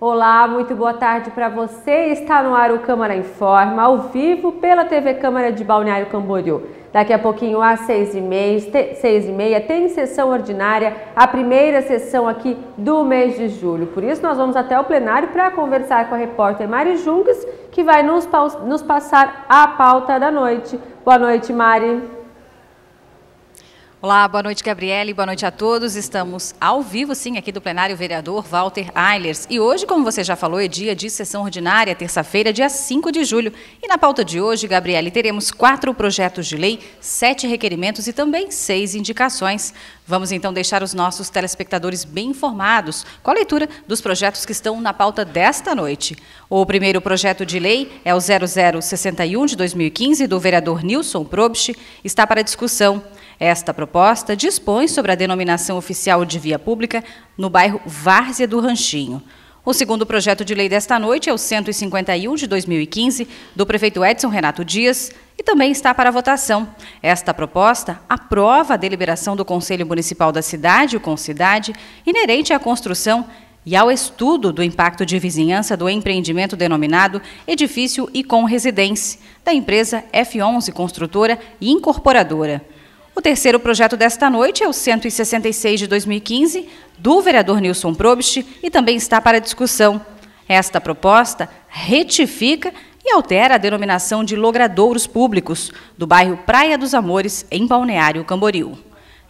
Olá, muito boa tarde para você. Está no ar o Câmara Informa, ao vivo pela TV Câmara de Balneário Camboriú. Daqui a pouquinho, às 6h30, tem sessão ordinária, a primeira sessão aqui do mês de julho. Por isso, nós vamos até o plenário para conversar com a repórter Mari Junques, que vai nos passar a pauta da noite. Boa noite, Mari. Olá, boa noite, Gabriele, boa noite a todos. Estamos ao vivo, sim, aqui do plenário vereador Walter Eilers. E hoje, como você já falou, é dia de sessão ordinária, terça-feira, dia 5 de julho. E na pauta de hoje, Gabriele, teremos 4 projetos de lei, 7 requerimentos e também 6 indicações. Vamos então deixar os nossos telespectadores bem informados com a leitura dos projetos que estão na pauta desta noite. O primeiro projeto de lei é o 0061 de 2015, do vereador Nilson Probst, está para discussão. Esta proposta dispõe sobre a denominação oficial de via pública no bairro Várzea do Ranchinho. O segundo projeto de lei desta noite é o 151 de 2015, do prefeito Edson Renato Dias, e também está para votação. Esta proposta aprova a deliberação do Conselho Municipal da cidade, o CONCIDAD, inerente à construção e ao estudo do impacto de vizinhança do empreendimento denominado Edifício e com Residência, da empresa F11 Construtora e Incorporadora. O terceiro projeto desta noite é o 166 de 2015, do vereador Nilson Probst, e também está para discussão. Esta proposta retifica e altera a denominação de logradouros públicos do bairro Praia dos Amores, em Balneário Camboriú.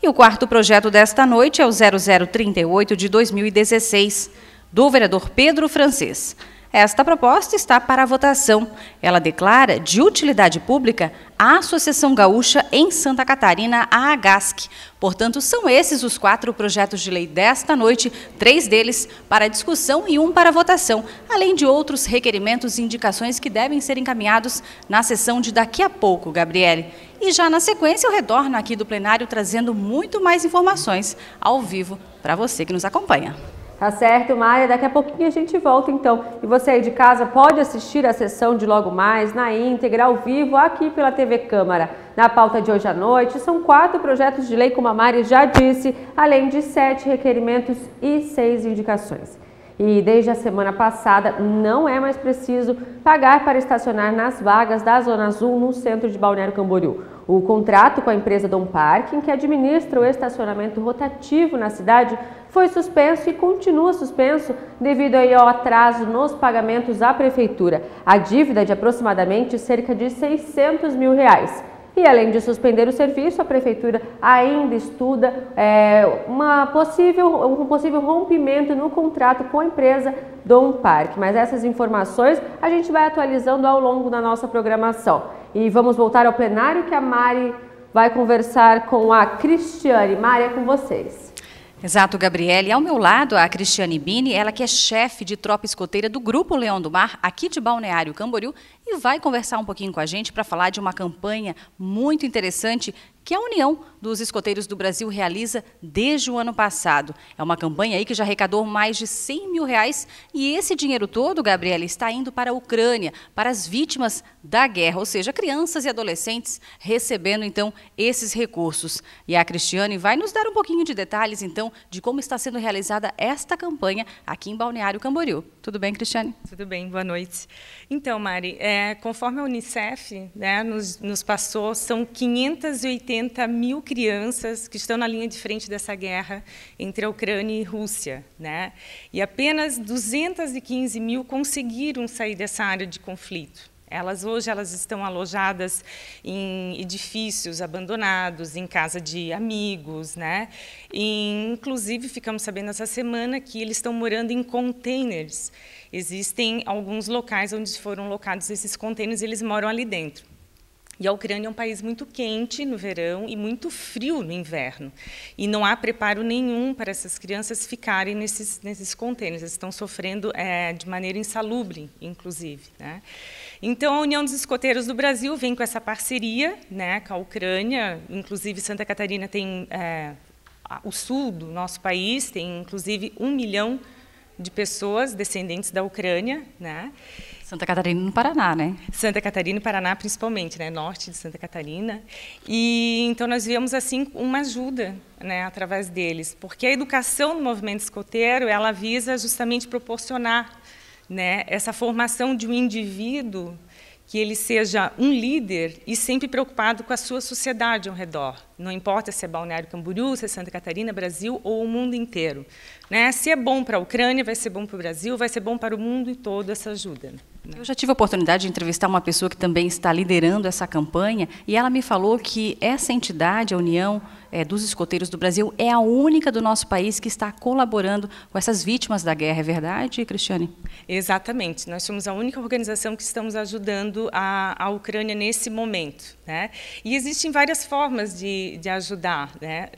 E o quarto projeto desta noite é o 0038 de 2016, do vereador Pedro Francês. Esta proposta está para a votação. Ela declara de utilidade pública a Associação Gaúcha em Santa Catarina, a AGASC. Portanto, são esses os 4 projetos de lei desta noite, 3 deles para discussão e 1 para votação, além de outros requerimentos e indicações que devem ser encaminhados na sessão de daqui a pouco, Gabriele. E já na sequência eu retorno aqui do plenário trazendo muito mais informações ao vivo para você que nos acompanha. Tá certo, Maria. Daqui a pouquinho a gente volta, então. E você aí de casa pode assistir a sessão de logo mais, na íntegra, ao vivo, aqui pela TV Câmara. Na pauta de hoje à noite, são 4 projetos de lei, como a Mari já disse, além de 7 requerimentos e 6 indicações. E desde a semana passada, não é mais preciso pagar para estacionar nas vagas da Zona Azul no centro de Balneário Camboriú. O contrato com a empresa Dom Parking, que administra o estacionamento rotativo na cidade, foi suspenso e continua suspenso devido ao atraso nos pagamentos à prefeitura. A dívida é de aproximadamente cerca de R$600 mil. E além de suspender o serviço, a prefeitura ainda estuda um possível rompimento no contrato com a empresa Dom Parque. Mas essas informações a gente vai atualizando ao longo da nossa programação. E vamos voltar ao plenário, que a Mari vai conversar com a Cristiane. Mari, é com vocês. Exato, Gabriele. Ao meu lado, a Cristiane Bini, ela que é chefe de tropa escoteira do Grupo Leão do Mar, aqui de Balneário Camboriú, e vai conversar um pouquinho com a gente para falar de uma campanha muito interessante que a União dos Escoteiros do Brasil realiza desde o ano passado. É uma campanha aí que já arrecadou mais de R$100 mil, e esse dinheiro todo, Gabriela, está indo para a Ucrânia, para as vítimas da guerra, ou seja, crianças e adolescentes recebendo, então, esses recursos. E a Cristiane vai nos dar um pouquinho de detalhes, então, de como está sendo realizada esta campanha aqui em Balneário Camboriú. Tudo bem, Cristiane? Tudo bem, boa noite. Então, Mari, conforme a Unicef nos passou, são 580 mil crianças que estão na linha de frente dessa guerra entre a Ucrânia e Rússia, né? E apenas 215 mil conseguiram sair dessa área de conflito. Hoje elas estão alojadas em edifícios abandonados, em casa de amigos, né? E, inclusive, ficamos sabendo essa semana que eles estão morando em containers. Existem alguns locais onde foram locados esses containers e eles moram ali dentro. E a Ucrânia é um país muito quente no verão e muito frio no inverno. E não há preparo nenhum para essas crianças ficarem nesses contêineres. Eles estão sofrendo de maneira insalubre, inclusive, né? Então, a União dos Escoteiros do Brasil vem com essa parceria, né, com a Ucrânia. Inclusive, Santa Catarina tem o sul do nosso país, tem inclusive 1 milhão de pessoas descendentes da Ucrânia, né? Santa Catarina e no Paraná, né? Santa Catarina e Paraná, principalmente, né? Norte de Santa Catarina. E então nós viemos assim uma ajuda, né, através deles, porque a educação no movimento escoteiro, ela visa justamente proporcionar, né, essa formação de um indivíduo que ele seja um líder e sempre preocupado com a sua sociedade ao redor. Não importa se é Balneário Camboriú, se é Santa Catarina, Brasil ou o mundo inteiro. Né? Se é bom para a Ucrânia, vai ser bom para o Brasil, vai ser bom para o mundo todo essa ajuda. Né? Eu já tive a oportunidade de entrevistar uma pessoa que também está liderando essa campanha e ela me falou que essa entidade, a União dos Escoteiros do Brasil, é a única do nosso país que está colaborando com essas vítimas da guerra. É verdade, Cristiane? Exatamente. Nós somos a única organização que estamos ajudando a Ucrânia nesse momento. Né? E existem várias formas de ajudar. Né?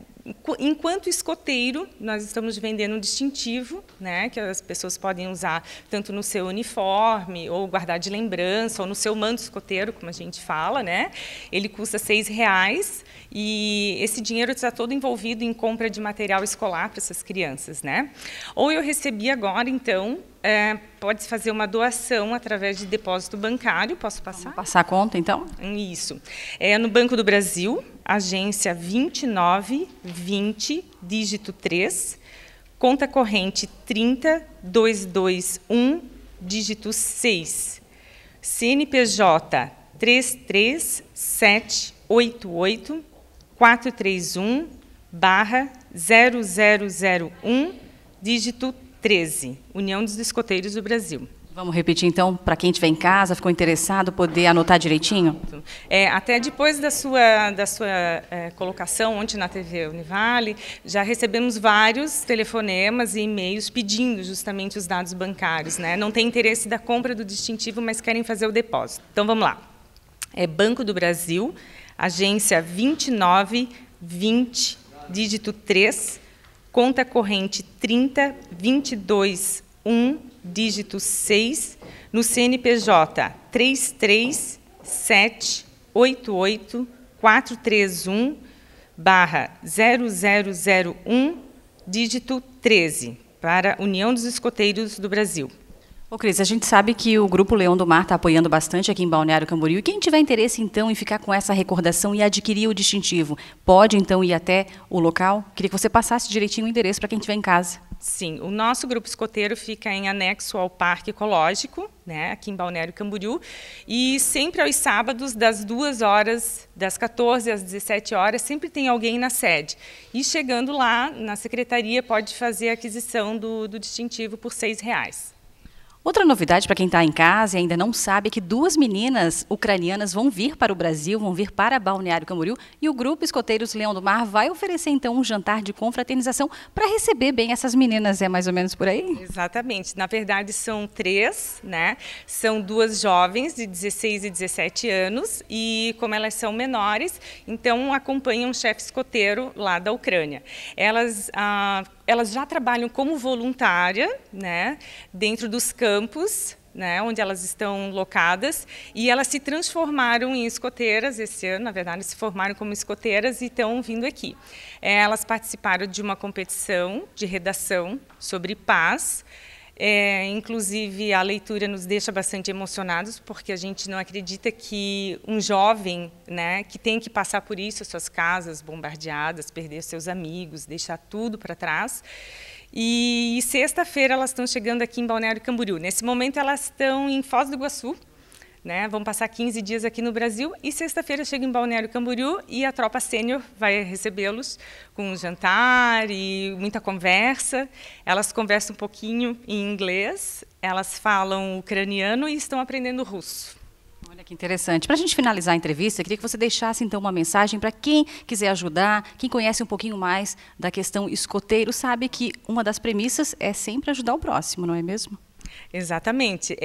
Enquanto escoteiro, nós estamos vendendo um distintivo, né, que as pessoas podem usar tanto no seu uniforme, ou guardar de lembrança, ou no seu manto escoteiro, como a gente fala. Né? Ele custa R$6 e esse dinheiro está todo envolvido em compra de material escolar para essas crianças. Né? Ou eu recebi agora, então, pode fazer uma doação através de depósito bancário. Posso passar? Vamos passar a conta, então? Isso. É no Banco do Brasil, agência 2920, dígito 3, conta corrente 30221, dígito 6, CNPJ 33788-431/0001, dígito 13, União dos Escoteiros do Brasil. Vamos repetir, então, para quem estiver em casa, ficou interessado, poder anotar direitinho? Até depois da sua colocação ontem na TV Univale, já recebemos vários telefonemas e e-mails pedindo justamente os dados bancários. Né? Não tem interesse da compra do distintivo, mas querem fazer o depósito. Então, vamos lá. É Banco do Brasil, agência 2920, dígito 3, conta corrente 30221, dígito 6, no CNPJ 33788-431/0001, dígito 13, para a União dos Escoteiros do Brasil. Ô, Cris, a gente sabe que o Grupo Leão do Mar está apoiando bastante aqui em Balneário Camboriú. E quem tiver interesse, então, em ficar com essa recordação e adquirir o distintivo, pode, então, ir até o local? Queria que você passasse direitinho o endereço para quem estiver em casa. Sim, o nosso grupo escoteiro fica em anexo ao Parque Ecológico, né, aqui em Balneário Camboriú, e sempre aos sábados, das 2 horas, das 14 às 17 horas, sempre tem alguém na sede. E chegando lá, na secretaria, pode fazer a aquisição do distintivo por R$6. Outra novidade para quem está em casa e ainda não sabe é que 2 meninas ucranianas vão vir para o Brasil, vão vir para Balneário Camboriú, e o Grupo Escoteiros Leão do Mar vai oferecer, então, um jantar de confraternização para receber bem essas meninas. É mais ou menos por aí? Exatamente. Na verdade, são 3, né? São 2 jovens de 16 e 17 anos e, como elas são menores, então acompanham um chefe escoteiro lá da Ucrânia. Elas já trabalham como voluntária, né, dentro dos campos, né, onde elas estão locadas, e elas se transformaram em escoteiras esse ano. Na verdade, se formaram como escoteiras e estão vindo aqui. Elas participaram de uma competição de redação sobre paz. Inclusive, a leitura nos deixa bastante emocionados, porque a gente não acredita que um jovem, né, que tem que passar por isso, suas casas bombardeadas, perder seus amigos, deixar tudo para trás. E sexta-feira elas estão chegando aqui em Balneário Camboriú. Nesse momento elas estão em Foz do Iguaçu, né, vão passar 15 dias aqui no Brasil, e sexta-feira chegam em Balneário Camboriú e a tropa sênior vai recebê-los com um jantar e muita conversa. Elas conversam um pouquinho em inglês, elas falam ucraniano e estão aprendendo russo. Olha que interessante. Para a gente finalizar a entrevista, eu queria que você deixasse, então, uma mensagem para quem quiser ajudar, quem conhece um pouquinho mais da questão escoteiro, sabe que uma das premissas é sempre ajudar o próximo, não é mesmo? Exatamente,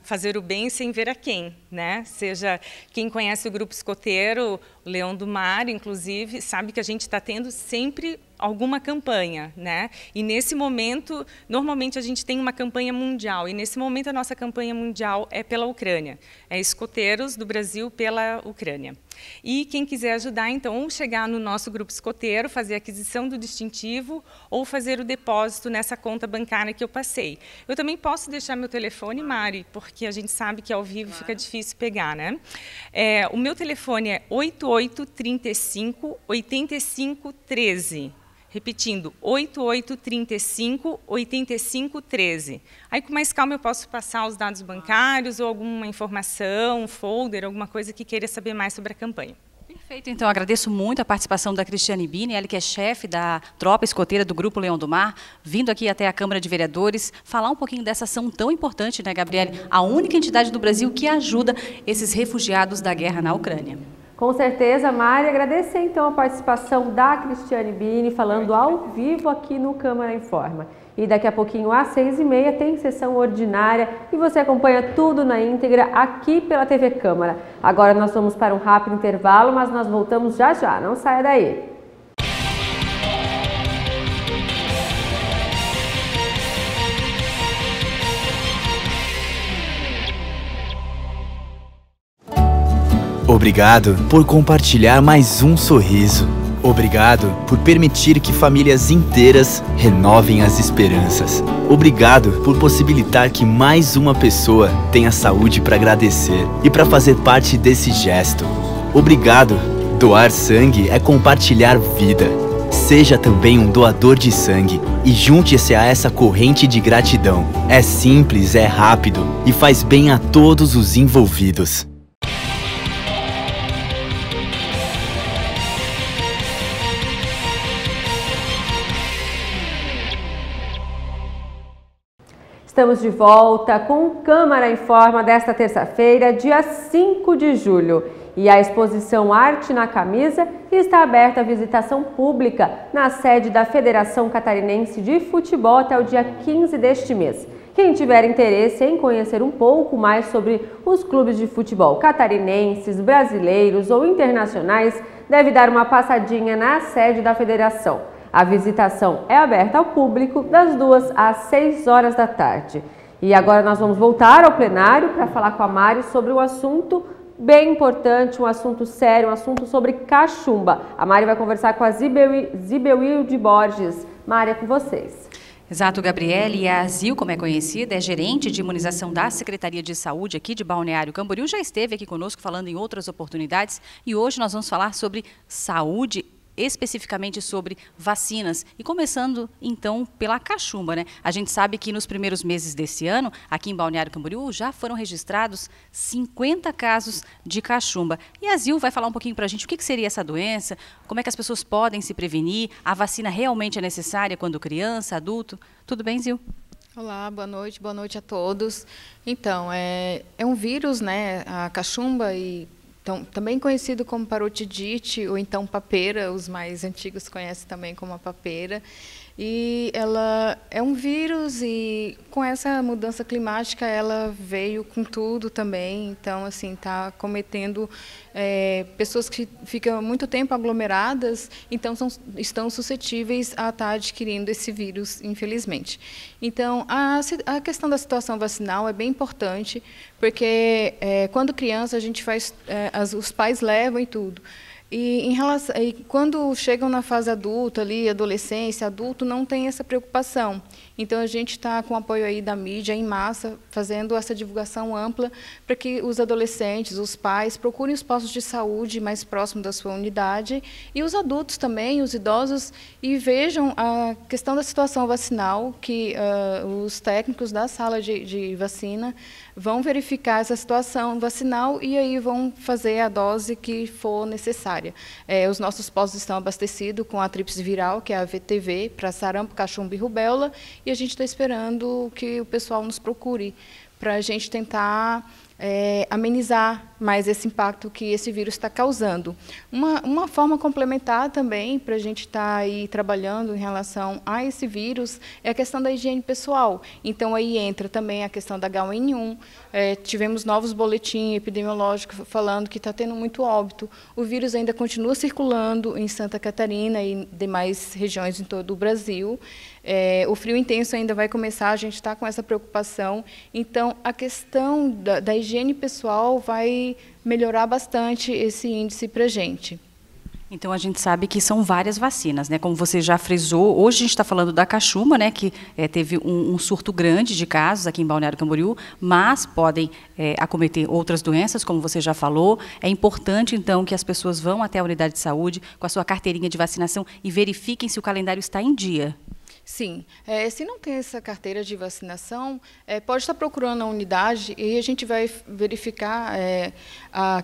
fazer o bem sem ver a quem, né? Seja quem conhece o Grupo Escoteiro, o Leão do Mar, inclusive, sabe que a gente está tendo sempre alguma campanha, né? E nesse momento, normalmente a gente tem uma campanha mundial, e nesse momento a nossa campanha mundial é pela Ucrânia, é Escoteiros do Brasil pela Ucrânia. E quem quiser ajudar, então, ou chegar no nosso grupo escoteiro, fazer a aquisição do distintivo ou fazer o depósito nessa conta bancária que eu passei. Eu também posso deixar meu telefone, Mari, porque a gente sabe que ao vivo fica difícil pegar, né? O meu telefone é 8835 8513. Repetindo, 8835 8513. Aí, com mais calma, eu posso passar os dados bancários ou alguma informação, um folder, alguma coisa que queira saber mais sobre a campanha. Perfeito, então agradeço muito a participação da Cristiane Bini, ela que é chefe da tropa escoteira do Grupo Leão do Mar, vindo aqui até a Câmara de Vereadores, falar um pouquinho dessa ação tão importante, né, Gabriele? A única entidade do Brasil que ajuda esses refugiados da guerra na Ucrânia. Com certeza, Mari. Agradecer então a participação da Cristiane Bini, falando ao vivo aqui no Câmara Informa. E daqui a pouquinho, às 6h30, tem sessão ordinária e você acompanha tudo na íntegra aqui pela TV Câmara. Agora nós vamos para um rápido intervalo, mas nós voltamos já já. Não saia daí. Obrigado por compartilhar mais um sorriso. Obrigado por permitir que famílias inteiras renovem as esperanças. Obrigado por possibilitar que mais uma pessoa tenha saúde para agradecer e para fazer parte desse gesto. Obrigado. Doar sangue é compartilhar vida. Seja também um doador de sangue e junte-se a essa corrente de gratidão. É simples, é rápido e faz bem a todos os envolvidos. Estamos de volta com o Câmara Informa desta terça-feira, dia 5 de julho. E a exposição Arte na Camisa está aberta à visitação pública na sede da Federação Catarinense de Futebol até o dia 15 deste mês. Quem tiver interesse em conhecer um pouco mais sobre os clubes de futebol catarinenses, brasileiros ou internacionais, deve dar uma passadinha na sede da federação. A visitação é aberta ao público das 2 às 6 horas da tarde. E agora nós vamos voltar ao plenário para falar com a Mari sobre um assunto bem importante, um assunto sério, um assunto sobre cachumba. A Mari vai conversar com a Zibelwilde Borges. Mari, é com vocês. Exato, Gabriele. E a Zil, como é conhecida, é gerente de imunização da Secretaria de Saúde aqui de Balneário Camboriú. Já esteve aqui conosco falando em outras oportunidades e hoje nós vamos falar sobre saúde, especificamente sobre vacinas. E começando, então, pela cachumba, né? A gente sabe que nos primeiros meses desse ano, aqui em Balneário Camboriú, já foram registrados 50 casos de cachumba. E a Zil vai falar um pouquinho para a gente o que seria essa doença, como é que as pessoas podem se prevenir, a vacina realmente é necessária quando criança, adulto. Tudo bem, Zil? Olá, boa noite a todos. Então, é um vírus, né? A cachumba então, também conhecido como parotidite ou então papeira, os mais antigos conhecem também como a papeira. E ela é um vírus e com essa mudança climática ela veio com tudo também. Então, assim, está cometendo pessoas que ficam muito tempo aglomeradas, então estão suscetíveis a estar adquirindo esse vírus, infelizmente. Então, a questão da situação vacinal é bem importante, porque quando criança a gente faz, os pais levam e tudo. E quando chegam na fase adulta, ali, adolescência, adulto, não tem essa preocupação. Então, a gente está com o apoio aí da mídia em massa, fazendo essa divulgação ampla para que os adolescentes, os pais, procurem os postos de saúde mais próximos da sua unidade e os adultos também, os idosos, e vejam a questão da situação vacinal, que os técnicos da sala de vacina vão verificar essa situação vacinal e aí vão fazer a dose que for necessária. Os nossos postos estão abastecidos com a tríplice viral, que é a VTV, para sarampo, cachumba e rubéola, e a gente está esperando que o pessoal nos procure para a gente tentar amenizar mais esse impacto que esse vírus está causando. Uma forma complementar também para a gente estar aí trabalhando em relação a esse vírus é a questão da higiene pessoal. Então aí entra também a questão da H1N1. Tivemos novos boletins epidemiológicos falando que está tendo muito óbito. O vírus ainda continua circulando em Santa Catarina e demais regiões em todo o Brasil. O frio intenso ainda vai começar, a gente está com essa preocupação. Então, a questão da higiene pessoal vai melhorar bastante esse índice para a gente. Então, a gente sabe que são várias vacinas, né? Como você já frisou, hoje a gente está falando da cachumba, né? Que teve um surto grande de casos aqui em Balneário Camboriú, mas podem acometer outras doenças, como você já falou. É importante, então, que as pessoas vão até a unidade de saúde com a sua carteirinha de vacinação e verifiquem se o calendário está em dia. Sim, se não tem essa carteira de vacinação, pode estar procurando a unidade e a gente vai verificar,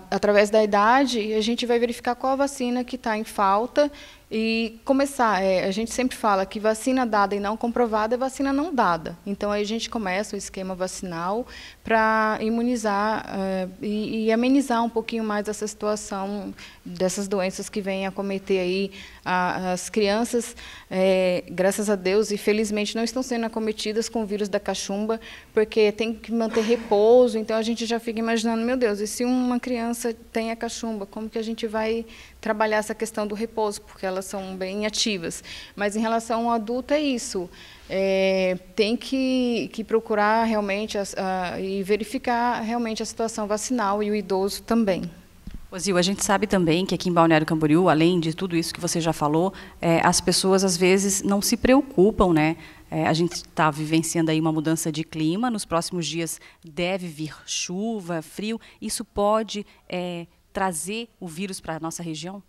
através da idade, a gente vai verificar qual a vacina que está em falta e começar. A gente sempre fala que vacina dada e não comprovada é vacina não dada. Então, aí a gente começa o esquema vacinal para imunizar e amenizar um pouquinho mais essa situação dessas doenças que vêm acometer aí as crianças. Graças a Deus, e felizmente não estão sendo acometidas com o vírus da cachumba, porque tem que manter repouso. Então, a gente já fica imaginando, meu Deus, e se uma criança tem a cachumba, como que a gente vai trabalhar essa questão do repouso, porque elas são bem ativas. Mas, em relação ao adulto, é isso. Tem que procurar realmente e verificar realmente a situação vacinal e o idoso também. Zil, a gente sabe também que aqui em Balneário Camboriú, além de tudo isso que você já falou, as pessoas às vezes não se preocupam, né? A gente está vivenciando aí uma mudança de clima, nos próximos dias deve vir chuva, frio, isso pode trazer o vírus para a nossa região?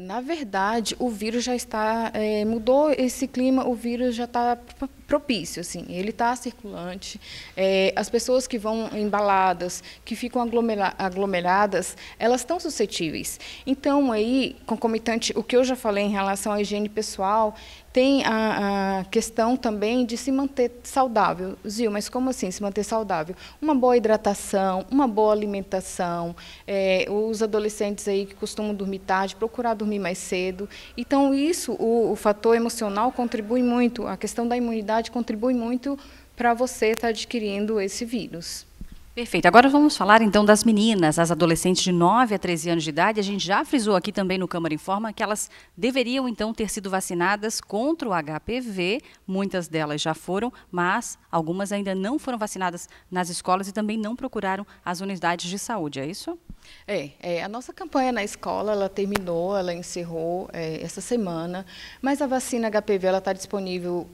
Na verdade, o vírus já está, mudou esse clima, o vírus já está propício, assim, ele está circulante. As pessoas que vão em baladas, que ficam aglomeradas, elas estão suscetíveis. Então, aí, concomitante, o que eu já falei em relação à higiene pessoal, tem a questão também de se manter saudável. Zil, mas como assim se manter saudável? Uma boa hidratação, uma boa alimentação, os adolescentes aí que costumam dormir tarde, procurar dormir mais cedo. Então, isso, o fator emocional contribui muito, a questão da imunidade contribui muito para você estar adquirindo esse vírus. Perfeito. Agora vamos falar então das meninas, as adolescentes de 9 a 13 anos de idade. A gente já frisou aqui também no Câmara Informa que elas deveriam então ter sido vacinadas contra o HPV. Muitas delas já foram, mas algumas ainda não foram vacinadas nas escolas e também não procuraram as unidades de saúde, é isso? A nossa campanha na escola, ela terminou, ela encerrou essa semana, mas a vacina HPV está disponível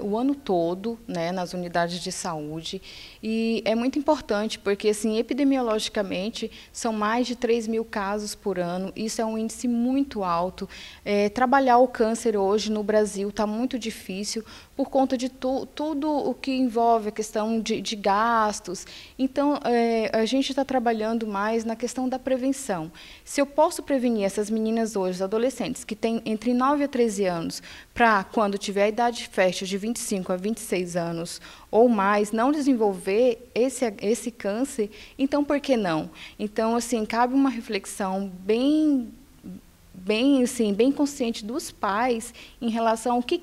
o ano todo, né, nas unidades de saúde, e é muito importante porque, assim, epidemiologicamente, são mais de 3.000 casos por ano, isso é um índice muito alto. Trabalhar o câncer hoje no Brasil está muito difícil por conta de tudo o que envolve a questão de gastos. Então, a gente está trabalhando mais na questão da prevenção. Se eu posso prevenir essas meninas hoje, adolescentes, que têm entre 9 a 13 anos, para quando tiver a idade fértil de 25 a 26 anos ou mais, não desenvolver esse câncer, então por que não? Então, assim, cabe uma reflexão bem consciente dos pais em relação ao que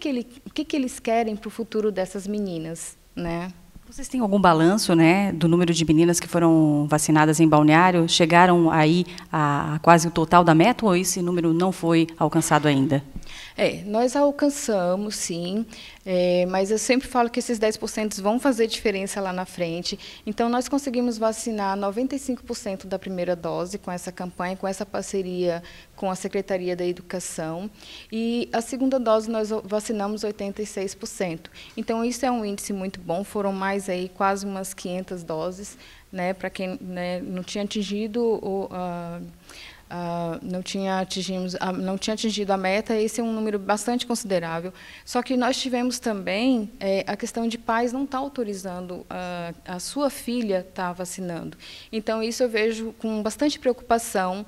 eles querem para o futuro dessas meninas, né? Vocês têm algum balanço, né, do número de meninas que foram vacinadas em Balneário? Chegaram aí a quase o total da meta ou esse número não foi alcançado ainda? Nós alcançamos, sim, mas eu sempre falo que esses 10% vão fazer diferença lá na frente. Então, nós conseguimos vacinar 95% da primeira dose com essa campanha, com essa parceria com a Secretaria da Educação. E a segunda dose nós vacinamos 86%. Então, isso é um índice muito bom, foram mais aí quase umas 500 doses, né, para quem, né, não tinha atingido não tinha atingido a meta, esse é um número bastante considerável. Só que nós tivemos também a questão de pais não estar autorizando a sua filha estar vacinando. Então, isso eu vejo com bastante preocupação,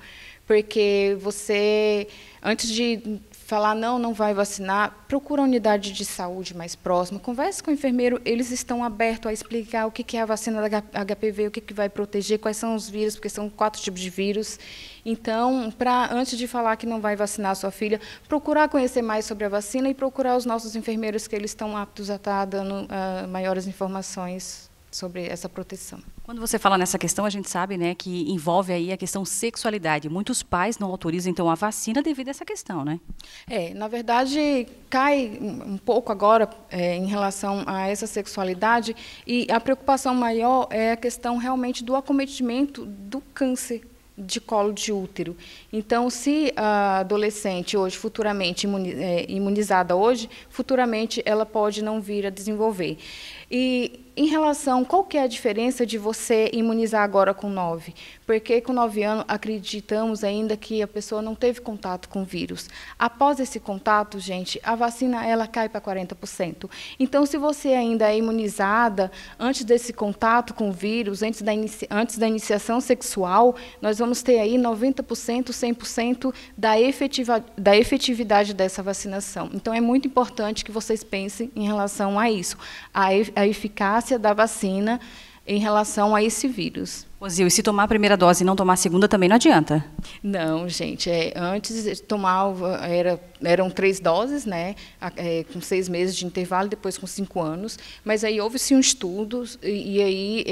porque você, antes de falar não vai vacinar, procura a unidade de saúde mais próxima, converse com o enfermeiro, eles estão abertos a explicar o que é a vacina da HPV, o que vai proteger, quais são os vírus, porque são 4 tipos de vírus. Então, antes de falar que não vai vacinar a sua filha, procurar conhecer mais sobre a vacina e procurar os nossos enfermeiros, que eles estão aptos a estar dando maiores informações sobre essa proteção. Quando você fala nessa questão, a gente sabe, né, que envolve aí a questão sexualidade. Muitos pais não autorizam, então, a vacina devido a essa questão, né? Na verdade, cai um pouco agora em relação a essa sexualidade, e a preocupação maior é a questão realmente do acometimento do câncer de colo de útero. Então, se a adolescente hoje, futuramente imunizada hoje, futuramente ela pode não vir a desenvolver. E em relação, qual que é a diferença de você imunizar agora com 9? Porque com 9 anos acreditamos ainda que a pessoa não teve contato com o vírus. Após esse contato, gente, a vacina ela cai para 40%. Então, se você ainda é imunizada antes desse contato com o vírus, antes da iniciação sexual, nós vamos ter aí 90%, 100% da efetividade dessa vacinação. Então, é muito importante que vocês pensem em relação a isso, a eficácia da vacina em relação a esse vírus. Zil, e se tomar a primeira dose e não tomar a segunda, também não adianta? Não, gente. Antes tomava, eram 3 doses, né, com 6 meses de intervalo, depois com 5 anos. Mas aí houve-se um estudo e aí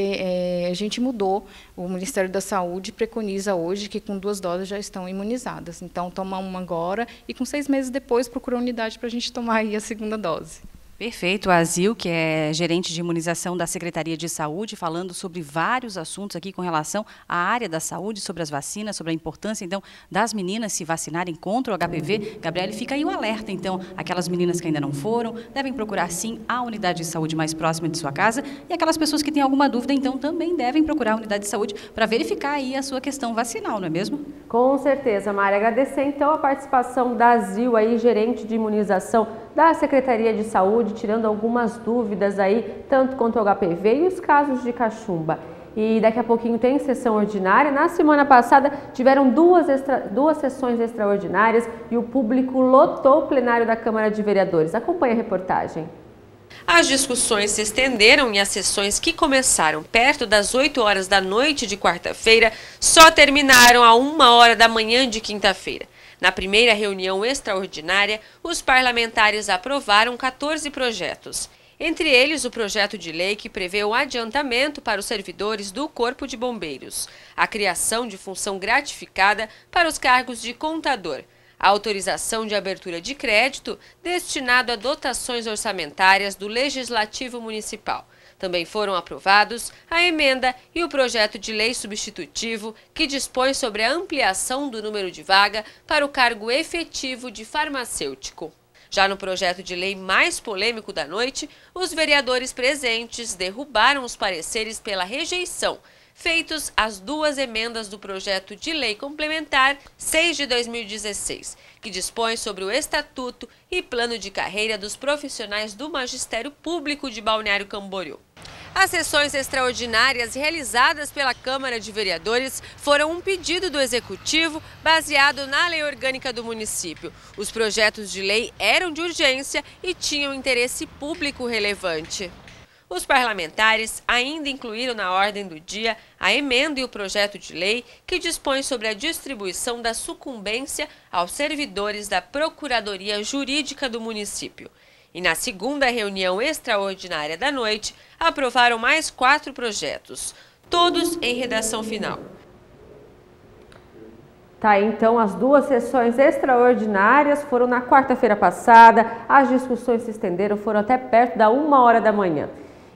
a gente mudou. O Ministério da Saúde preconiza hoje que com 2 doses já estão imunizadas. Então, toma uma agora e com 6 meses depois procura a unidade para a gente tomar aí a segunda dose. Perfeito. A Zil, que é gerente de imunização da Secretaria de Saúde, falando sobre vários assuntos aqui com relação à área da saúde, sobre as vacinas, sobre a importância, então, das meninas se vacinarem contra o HPV. Gabriele, fica aí o alerta, então, aquelas meninas que ainda não foram, devem procurar, sim, a unidade de saúde mais próxima de sua casa, e aquelas pessoas que têm alguma dúvida, então, também devem procurar a unidade de saúde para verificar aí a sua questão vacinal, não é mesmo? Com certeza, Mari. Agradecer, então, a participação da Zil, aí, gerente de imunização da Secretaria de Saúde, tirando algumas dúvidas aí, tanto quanto ao HPV e os casos de cachumba. E daqui a pouquinho tem sessão ordinária. Na semana passada tiveram duas sessões extraordinárias e o público lotou o plenário da Câmara de Vereadores. Acompanhe a reportagem. As discussões se estenderam e as sessões que começaram perto das 8 horas da noite de quarta-feira só terminaram a 1 hora da manhã de quinta-feira. Na primeira reunião extraordinária, os parlamentares aprovaram 14 projetos. Entre eles, o projeto de lei que prevê o adiantamento para os servidores do Corpo de Bombeiros, a criação de função gratificada para os cargos de contador, a autorização de abertura de crédito destinado a dotações orçamentárias do Legislativo Municipal. Também foram aprovados a emenda e o projeto de lei substitutivo que dispõe sobre a ampliação do número de vaga para o cargo efetivo de farmacêutico. Já no projeto de lei mais polêmico da noite, os vereadores presentes derrubaram os pareceres pela rejeição, feitos as 2 emendas do projeto de lei complementar 6 de 2016, que dispõe sobre o estatuto e plano de carreira dos profissionais do Magistério Público de Balneário Camboriú. As sessões extraordinárias realizadas pela Câmara de Vereadores foram um pedido do Executivo baseado na lei orgânica do município. Os projetos de lei eram de urgência e tinham interesse público relevante. Os parlamentares ainda incluíram na ordem do dia a emenda e o projeto de lei que dispõe sobre a distribuição da sucumbência aos servidores da Procuradoria Jurídica do município. E na segunda reunião extraordinária da noite, aprovaram mais 4 projetos, todos em redação final. Tá, então as 2 sessões extraordinárias foram na quarta-feira passada, as discussões se estenderam, foram até perto da 1 hora da manhã.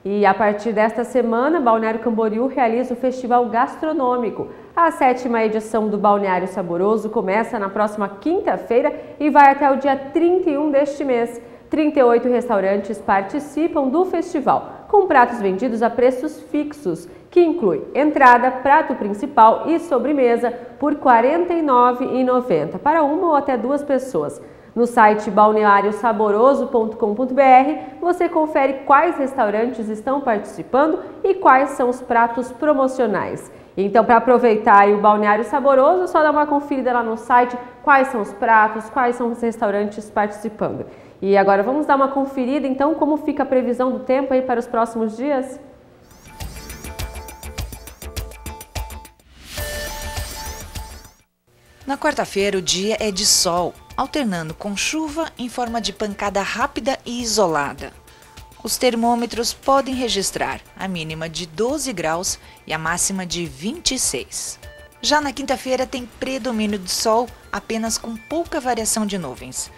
E a partir desta semana, Balneário Camboriú realiza o Festival Gastronômico. A 7ª edição do Balneário Saboroso começa na próxima quinta-feira e vai até o dia 31 deste mês. 38 restaurantes participam do festival, com pratos vendidos a preços fixos, que inclui entrada, prato principal e sobremesa por R$ 49,90 para 1 ou até 2 pessoas. No site balneariosaboroso.com.br você confere quais restaurantes estão participando e quais são os pratos promocionais. Então, para aproveitar aí o balneário saboroso, só dá uma conferida lá no site quais são os pratos, quais são os restaurantes participando. E agora vamos dar uma conferida, então, como fica a previsão do tempo aí para os próximos dias? Na quarta-feira, o dia é de sol, alternando com chuva em forma de pancada rápida e isolada. Os termômetros podem registrar a mínima de 12 graus e a máxima de 26. Já na quinta-feira tem predomínio do sol, apenas com pouca variação de nuvens.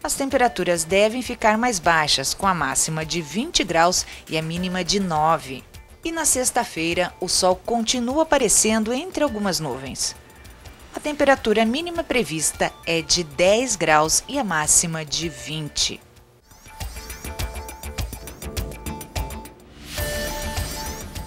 As temperaturas devem ficar mais baixas, com a máxima de 20 graus e a mínima de 9. E na sexta-feira, o sol continua aparecendo entre algumas nuvens. A temperatura mínima prevista é de 10 graus e a máxima de 20.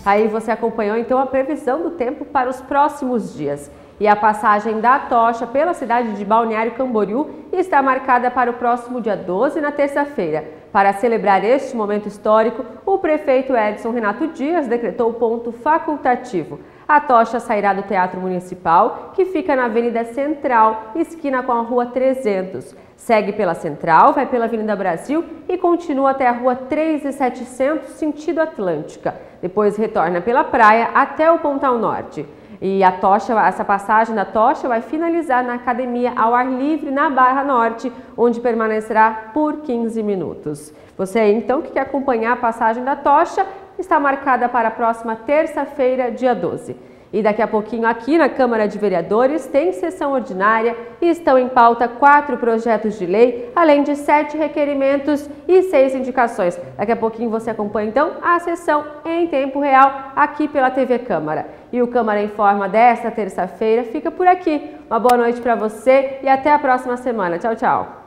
Aí você acompanhou então a previsão do tempo para os próximos dias. E a passagem da tocha pela cidade de Balneário Camboriú está marcada para o próximo dia 12, na terça-feira. Para celebrar este momento histórico, o prefeito Edson Renato Dias decretou o ponto facultativo. A tocha sairá do Teatro Municipal, que fica na Avenida Central, esquina com a Rua 300. Segue pela Central, vai pela Avenida Brasil e continua até a Rua 3.700, sentido Atlântica. Depois retorna pela praia até o Pontal Norte. E a tocha, essa passagem da tocha vai finalizar na Academia ao Ar Livre, na Barra Norte, onde permanecerá por 15 minutos. Você então que quer acompanhar a passagem da tocha, está marcada para a próxima terça-feira, dia 12. E daqui a pouquinho aqui na Câmara de Vereadores tem sessão ordinária e estão em pauta 4 projetos de lei, além de 7 requerimentos e 6 indicações. Daqui a pouquinho você acompanha então a sessão em tempo real aqui pela TV Câmara. E o Câmara Informa desta terça-feira fica por aqui. Uma boa noite para você e até a próxima semana. Tchau, tchau.